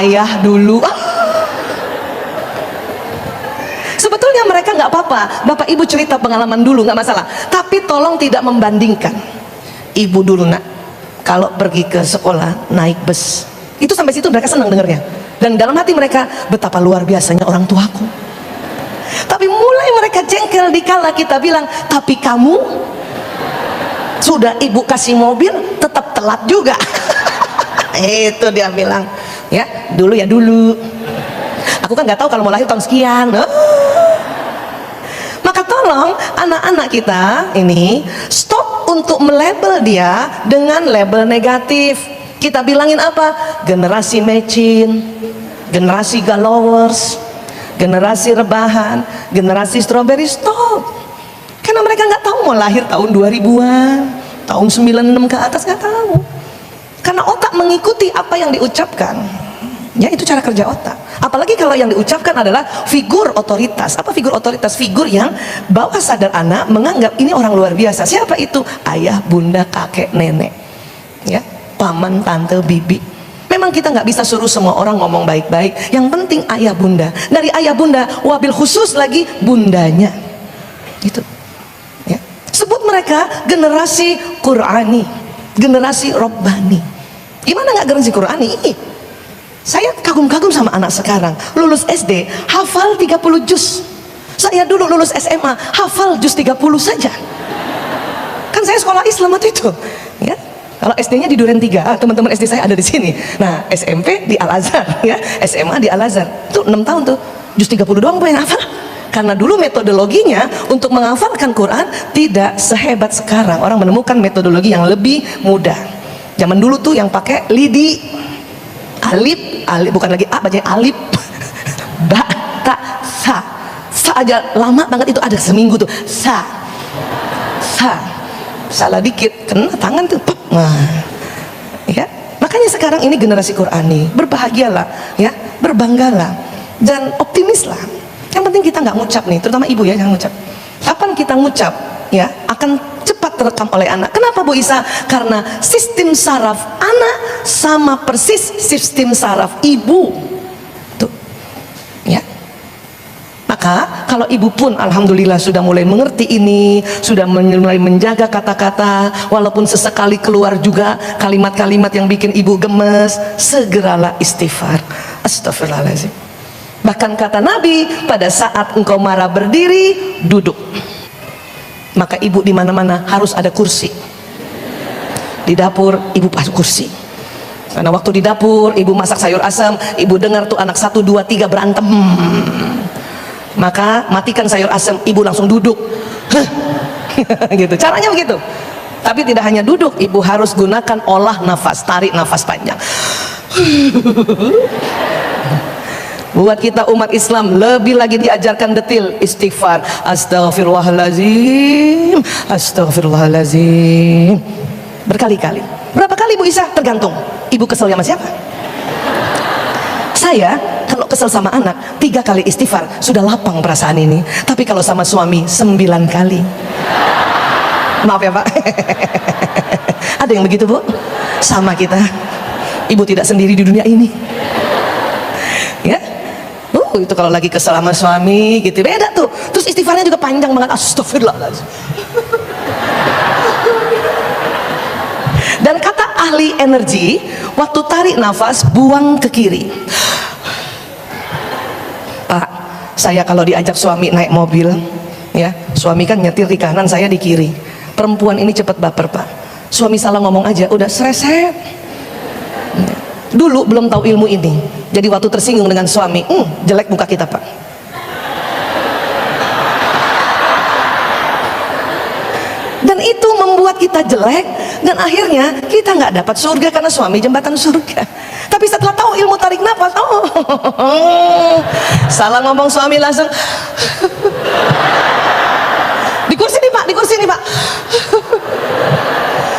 ayah dulu. Sebetulnya mereka nggak apa-apa, bapak ibu cerita pengalaman dulu nggak masalah, tapi tolong tidak membandingkan. Ibu dulu nak, kalau pergi ke sekolah naik bus, itu sampai situ mereka senang dengernya, dan dalam hati mereka betapa luar biasanya orang tuaku. Tapi mulai mereka jengkel dikala kita bilang, tapi kamu sudah ibu kasih mobil tetap telat juga. Itu dia bilang, ya dulu ya dulu. Aku kan nggak tahu kalau mau lahir tahun sekian. Maka tolong anak-anak kita ini stop untuk melabel dia dengan label negatif. Kita bilangin apa? Generasi mecin, generasi galowers, generasi rebahan, generasi strawberry. Stop. Karena mereka nggak tahu mau lahir tahun 2000-an, tahun 96 ke atas, nggak tahu. Karena otak mengikuti apa yang diucapkan. Ya, itu cara kerja otak. Apalagi kalau yang diucapkan adalah figur otoritas. Apa figur otoritas? Figur yang bawah sadar anak menganggap ini orang luar biasa. Siapa itu? Ayah, bunda, kakek, nenek, ya, paman, tante, bibi. Memang kita nggak bisa suruh semua orang ngomong baik-baik. Yang penting ayah bunda. Dari ayah bunda, wabil khusus lagi bundanya. Itu. Ya. Sebut mereka generasi Qur'ani, generasi Robbani. Gimana nggak generasi Qur'ani? Saya kagum-kagum sama anak sekarang, lulus SD hafal 30 juz. Saya dulu lulus SMA hafal juz 30 saja. Kan saya sekolah Islam waktu itu, ya. Kalau SD-nya di Duren 3, teman-teman SD saya ada di sini. Nah, SMP di Al-Azhar, ya. SMA di Al-Azhar. Itu 6 tahun tuh, juz 30 doang pengen hafal. Karena dulu metodologinya untuk menghafalkan Quran tidak sehebat sekarang. Orang menemukan metodologi yang lebih mudah. Zaman dulu tuh yang pakai lidi, alif, bukan lagi a, bacanya alif, ba, ta, sa. Sa aja lama banget, itu ada seminggu tuh. Sa. Salah dikit kena tangan tuh. Nah, ya. Makanya sekarang ini generasi Qur'ani. Berbahagialah, ya, berbanggalah dan optimislah. Yang penting kita nggak ngucap nih, terutama ibu ya, jangan ngucap. Kapan kita ngucap, ya, akan cepat terekam oleh anak. Kenapa Bu Isa? Karena sistem saraf anak sama persis sistem saraf ibu. Tuh. Ya. Maka kalau ibu pun alhamdulillah sudah mulai mengerti ini, sudah mulai menjaga kata-kata, walaupun sesekali keluar juga kalimat-kalimat yang bikin ibu gemes, segeralah istighfar. Astagfirullahaladzim. Bahkan kata Nabi, pada saat engkau marah berdiri, duduk. Maka ibu di mana-mana harus ada kursi. Di dapur ibu pasang kursi. Karena waktu di dapur ibu masak sayur asam, ibu dengar tuh anak 1, 2, 3 berantem. Maka matikan sayur asam, ibu langsung duduk. Gitu. Caranya begitu. Tapi tidak hanya duduk, ibu harus gunakan olah nafas, tarik nafas panjang. Buat kita umat Islam lebih lagi diajarkan detil istighfar. Astaghfirullahaladzim, astaghfirullahaladzim, berkali-kali. Berapa kali Bu Isa? Tergantung ibu kesel sama siapa. Saya kalau kesel sama anak 3 kali istighfar sudah lapang perasaan ini. Tapi kalau sama suami 9 kali. Maaf ya Pak. Ada yang begitu Bu? Sama kita. Ibu tidak sendiri di dunia ini. Ya. Itu kalau lagi kesel sama suami gitu beda tuh. Terus istighfarnya juga panjang banget. Astagfirullahaladzim. Dan kata ahli energi, waktu tarik nafas buang ke kiri. Pak, saya kalau diajak suami naik mobil, ya, suami kan nyetir di kanan, saya di kiri. Perempuan ini cepat baper Pak. Suami salah ngomong aja udah sreset. Dulu belum tahu ilmu ini, jadi waktu tersinggung dengan suami, jelek muka kita Pak. Dan itu membuat kita jelek, dan akhirnya kita nggak dapat surga karena suami jembatan surga. Tapi setelah tahu ilmu tarik nafas, salah ngomong suami langsung di kursi nih Pak, di kursi nih Pak.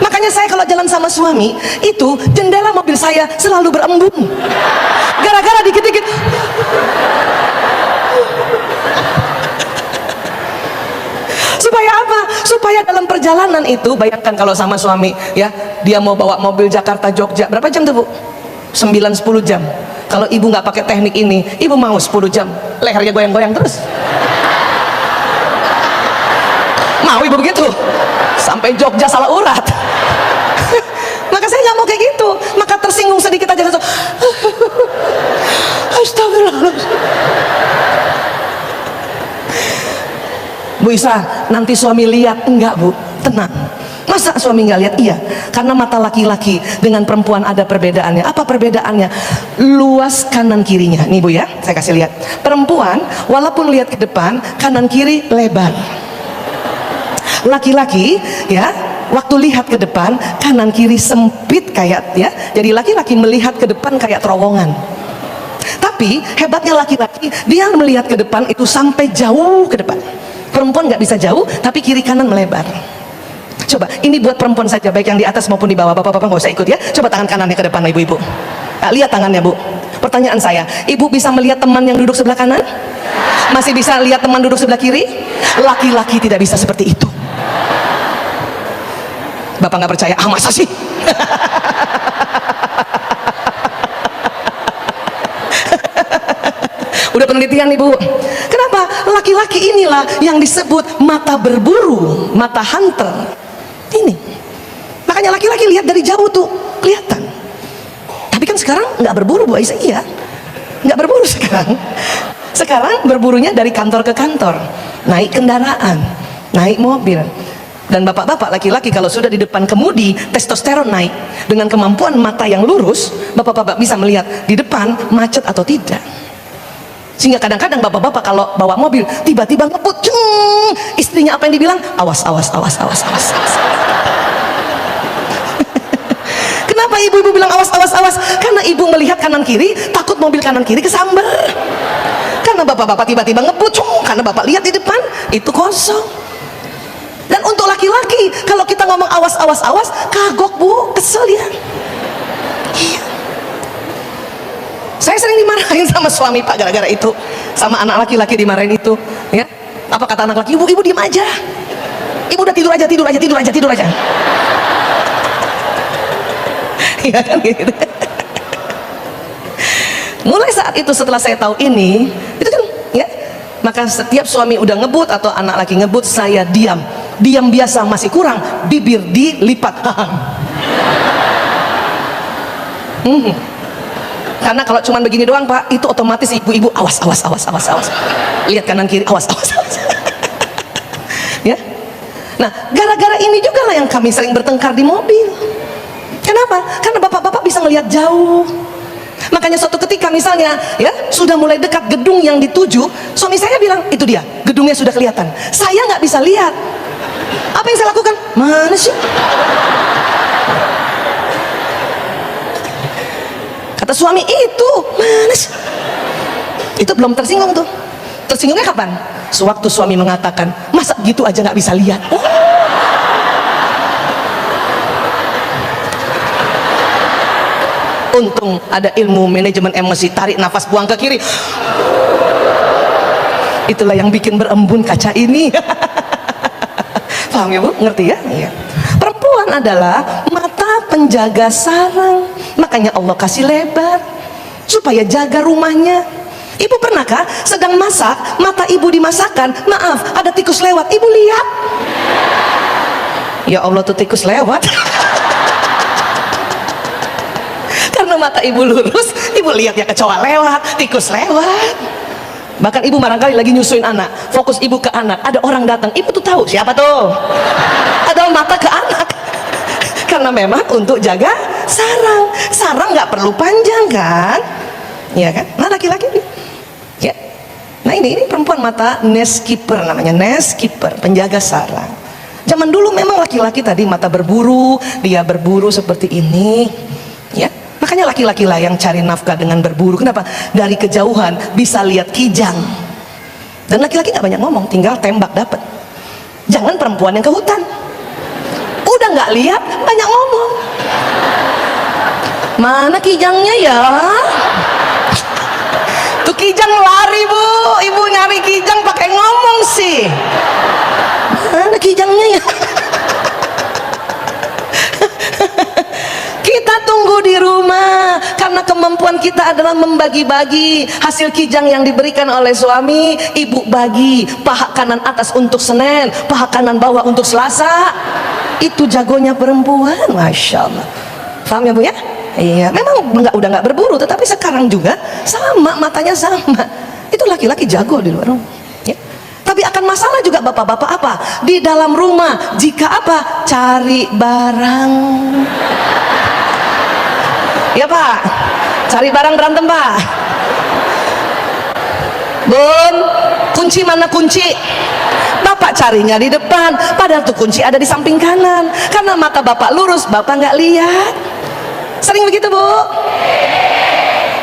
Makanya saya kalau jalan sama suami itu jendela mobil saya selalu berembun gara-gara dikit-dikit. Supaya apa? Supaya dalam perjalanan itu, bayangkan kalau sama suami, ya, dia mau bawa mobil Jakarta Jogja, berapa jam tuh Bu? 9-10 jam. Kalau ibu nggak pakai teknik ini, ibu mau 10 jam lehernya goyang-goyang terus? Mau ibu begitu? Sampai Jogja salah urat. Maka saya nggak mau kayak gitu. Maka tersinggung sedikit aja langsung astagfirullah. Bu Isa, nanti suami lihat. Enggak Bu, tenang. Masa suami nggak lihat? Iya, karena mata laki-laki dengan perempuan ada perbedaannya. Apa perbedaannya? Luas kanan kirinya. Nih Bu ya, saya kasih lihat. Perempuan walaupun lihat ke depan, kanan kiri lebar. Laki-laki ya, waktu lihat ke depan, kanan kiri sempit kayak ya. Jadi laki-laki melihat ke depan kayak terowongan. Tapi hebatnya laki-laki, dia melihat ke depan itu sampai jauh ke depan. Perempuan nggak bisa jauh, tapi kiri kanan melebar. Coba, ini buat perempuan saja, baik yang di atas maupun di bawah. Bapak-bapak nggak usah ikut ya. Coba tangan kanannya ke depan, ibu-ibu. Nah, lihat tangannya Bu. Pertanyaan saya, ibu bisa melihat teman yang duduk sebelah kanan? Masih bisa lihat teman duduk sebelah kiri? Laki-laki tidak bisa seperti itu. Bapak nggak percaya? Ah, masa sih? Udah penelitian nih Bu. Kenapa? Laki-laki inilah yang disebut mata berburu, mata hunter. Ini. Makanya laki-laki lihat dari jauh tuh kelihatan. Tapi kan sekarang nggak berburu Bu Aisyah. Iya, nggak berburu sekarang. Sekarang berburunya dari kantor ke kantor, naik kendaraan, naik mobil. Dan bapak-bapak laki-laki kalau sudah di depan kemudi, testosteron naik. Dengan kemampuan mata yang lurus, bapak-bapak bisa melihat di depan macet atau tidak. Sehingga kadang-kadang bapak-bapak kalau bawa mobil tiba-tiba ngebut, istrinya apa yang dibilang? Awas, awas, awas, awas, awas, awas. Kenapa ibu-ibu bilang awas, awas, awas? Karena ibu melihat kanan kiri, takut mobil kanan kiri kesamber. Karena bapak-bapak tiba-tiba ngebut, karena bapak lihat di depan itu kosong. Dan untuk laki-laki, kalau kita ngomong awas, awas, awas, kagok Bu, kesel ya. Iya. Saya sering dimarahin sama suami Pak gara-gara itu, sama anak laki-laki dimarahin itu, ya. Apa kata anak laki? Ibu diem aja. Ibu udah tidur aja, tidur aja, tidur aja, tidur aja. Iya kan gitu. Mulai saat itu setelah saya tahu ini, itu kan, ya. Maka setiap suami udah ngebut atau anak laki ngebut, saya diam. Diam biasa masih kurang, bibir dilipat. Karena kalau cuma begini doang Pak, itu otomatis ibu-ibu awas, awas, awas, awas, awas. Lihat kanan kiri, awas, awas, awas. Ya. Nah, gara-gara ini juga lah yang kami sering bertengkar di mobil. Kenapa? Karena bapak-bapak bisa melihat jauh. Makanya suatu ketika misalnya ya sudah mulai dekat gedung yang dituju, suami saya bilang itu dia, gedungnya sudah kelihatan. Saya nggak bisa lihat. Apa yang saya lakukan? Mana sih? Kata suami itu, mana sih? Itu belum tersinggung tuh. Tersinggungnya kapan? Sewaktu suami mengatakan, masa gitu aja nggak bisa lihat? Oh. Untung ada ilmu manajemen emosi, tarik nafas, buang ke kiri. Itulah yang bikin berembun kaca ini. Paham ya Bu? Ngerti ya? Iya. Perempuan adalah mata penjaga sarang. Makanya Allah kasih lebar supaya jaga rumahnya. Ibu pernahkah sedang masak, mata ibu dimasakan, maaf ada tikus lewat, ibu lihat? Ya Allah tuh tikus lewat. Karena mata ibu lurus, ibu lihat ya kecoa lewat, tikus lewat. Bahkan ibu barangkali lagi nyusuin anak, fokus ibu ke anak, ada orang datang, ibu tuh tahu siapa tuh? Ada mata ke anak. Karena memang untuk jaga sarang. Sarang nggak perlu panjang kan? Ya kan? Nah laki-laki ini, ya. Nah ini perempuan mata nest keeper namanya, nest keeper, penjaga sarang. Zaman dulu memang laki-laki tadi mata berburu, dia berburu seperti ini, ya. Makanya laki-laki lah yang cari nafkah dengan berburu. Kenapa? Dari kejauhan bisa lihat kijang. Dan laki-laki nggak banyak ngomong, tinggal tembak dapat. Jangan perempuan yang ke hutan. Udah nggak lihat, banyak ngomong. Mana kijangnya ya? Tuh kijang lari Bu, ibu nyari kijang pakai ngomong sih. Mana kijangnya ya? Kita tunggu di rumah karena Karena kemampuan kita adalah membagi-bagi hasil kijang yang diberikan oleh suami. Ibu bagi paha kanan atas untuk Senin, paha kanan bawah untuk Selasa. Itu jagonya perempuan, Masya Allah. Paham ya Bu ya? Iya, memang udah nggak berburu, tetapi sekarang juga sama, matanya sama. Itu laki-laki jago di luar rumah. Ya. Tapi akan masalah juga bapak-bapak apa? Di dalam rumah, jika apa? Cari barang. Ya Pak, cari barang berantem Pak. Bun, kunci mana kunci? Bapak carinya di depan, padahal tuh kunci ada di samping kanan. Karena mata bapak lurus, bapak nggak lihat. Sering begitu Bu?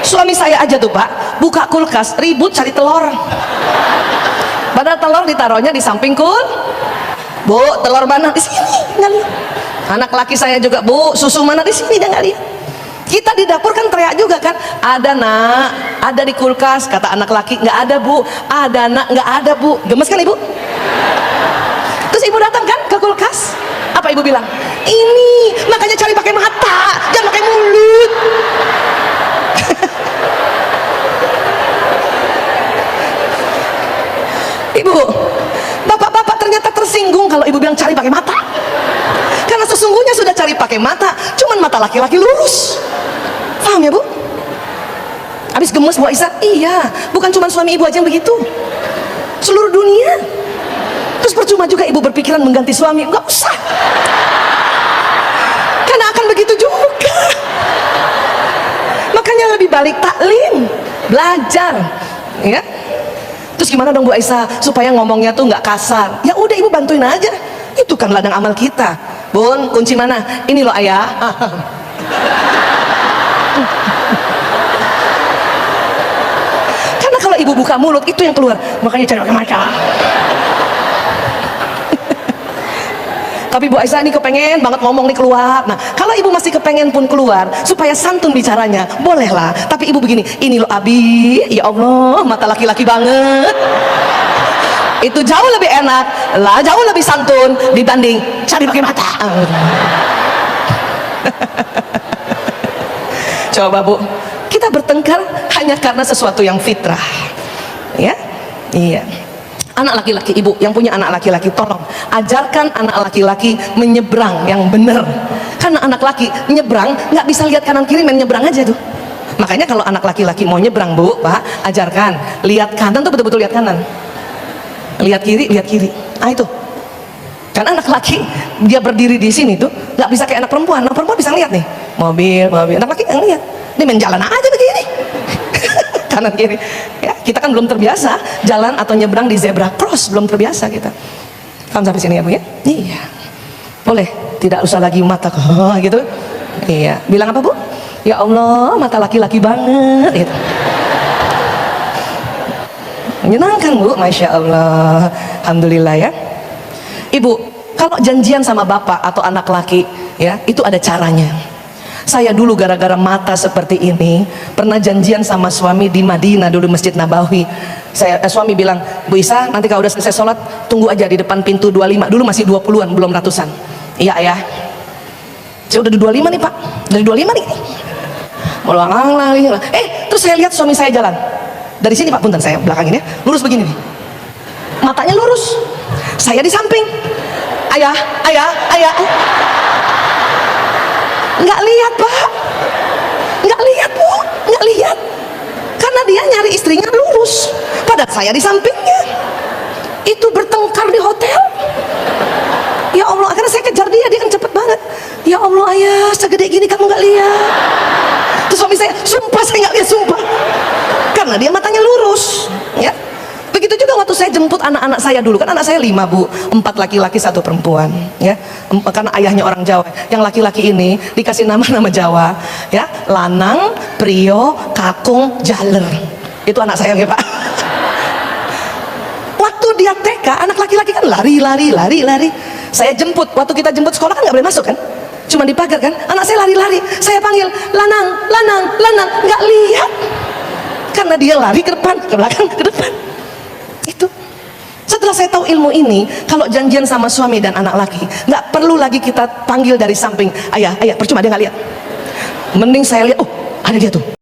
Suami saya aja tuh Pak, buka kulkas, ribut cari telur. Padahal telur ditaruhnya di samping Bu, telur mana? Di sini, nggak lihat. Anak laki saya juga, Bu, susu mana? Di sini, dia nggak lihat. Kita di dapur kan teriak juga kan, ada nak, ada di kulkas. Kata anak laki, nggak ada Bu. Ada nak, nggak ada Bu. Gemes kan Ibu? Terus Ibu datang kan ke kulkas, apa Ibu bilang? Ini, makanya cari pakai mata, jangan pakai mulut. Ibu, bapak-bapak ternyata tersinggung kalau Ibu bilang cari pakai mata. Karena sesungguhnya sudah cari pakai mata, cuman mata laki-laki lurus. Paham ya Bu? Habis gemes Bu Aisyah, iya, bukan cuma suami Ibu aja yang begitu, seluruh dunia. Terus percuma juga Ibu berpikiran mengganti suami, nggak usah. Karena akan begitu juga. Makanya lebih balik taklim, belajar, ya. Terus gimana dong Bu Aisyah supaya ngomongnya tuh nggak kasar? Ya udah Ibu bantuin aja. Itu kan ladang amal kita. Bun, kunci mana? Ini loh Ayah. Karena kalau Ibu buka mulut itu yang keluar. Makanya cari pakai mata. Tapi Bu Aisyah ini kepengen banget ngomong nih keluar. Nah, kalau Ibu masih kepengen pun keluar supaya santun bicaranya, bolehlah. Tapi Ibu begini, ini loh Abi, ya Allah, mata laki-laki banget. Itu jauh lebih enak, lah jauh lebih santun dibanding cari pakai mata. Coba Bu, kita bertengkar hanya karena sesuatu yang fitrah, ya, iya. Anak laki-laki Ibu yang punya anak laki-laki, tolong ajarkan anak laki-laki menyeberang yang benar. Karena anak laki nyebrang nggak bisa lihat kanan kiri, main nyebrang aja tuh. Makanya kalau anak laki-laki mau nyebrang Bu, Pak, ajarkan lihat kanan tuh betul-betul lihat kanan, lihat kiri, lihat kiri. Ah itu. Karena anak laki dia berdiri di sini tuh nggak bisa kayak anak perempuan. Anak perempuan bisa lihat nih mobil, mobil. Anak laki nggak lihat. Dia main jalan aja begini. Kanan kiri ya, kita kan belum terbiasa jalan atau nyebrang di zebra cross, belum terbiasa kita. Paham sampai sini ya Bu ya? Iya, boleh, tidak usah lagi mata gitu. Iya, bilang apa Bu? Ya Allah, mata laki-laki banget gitu. Menyenangkan Bu, Masya Allah. Alhamdulillah ya Ibu. Kalau janjian sama bapak atau anak laki ya, itu ada caranya. Saya dulu gara-gara mata seperti ini pernah janjian sama suami di Madinah dulu, Masjid Nabawi. Suami bilang, Bu Isa, nanti kalau udah selesai sholat tunggu aja di depan pintu 25. Dulu masih 20-an, belum ratusan. Iya Ayah, saya udah di 25 nih Pak, dari 25 nih. Terus saya lihat suami saya jalan dari sini Pak, punten saya belakang ini ya, lurus begini nih, matanya lurus, saya di samping. Ayah, nggak lihat Pak, nggak lihat Bu, nggak lihat, karena dia nyari istrinya lurus, padahal saya di sampingnya. Itu bertengkar di hotel. Ya Allah, karena saya kejar dia kan cepet banget. Ya Allah Ayah, segede gini kamu nggak lihat. Terus suami saya, sumpah saya nggak lihat, sumpah, karena dia matanya lurus, ya. Begitu juga waktu saya jemput anak-anak saya dulu, kan anak saya 5 Bu, 4 laki-laki 1 perempuan ya. Karena ayahnya orang Jawa. Yang laki-laki ini dikasih nama-nama Jawa ya, Lanang, Prio, Kakung, Jaler. Itu anak saya ya Pak. Waktu dia TK, anak laki-laki kan lari. Saya jemput, waktu kita jemput sekolah kan nggak boleh masuk kan, cuma di pagar kan. Anak saya lari, saya panggil Lanang, nggak lihat, karena dia lari ke depan, ke belakang, ke depan. Itu setelah saya tahu ilmu ini, kalau janjian sama suami dan anak laki nggak perlu lagi kita panggil dari samping, ayah, percuma dia nggak lihat. Mending saya lihat, oh Ada dia tuh.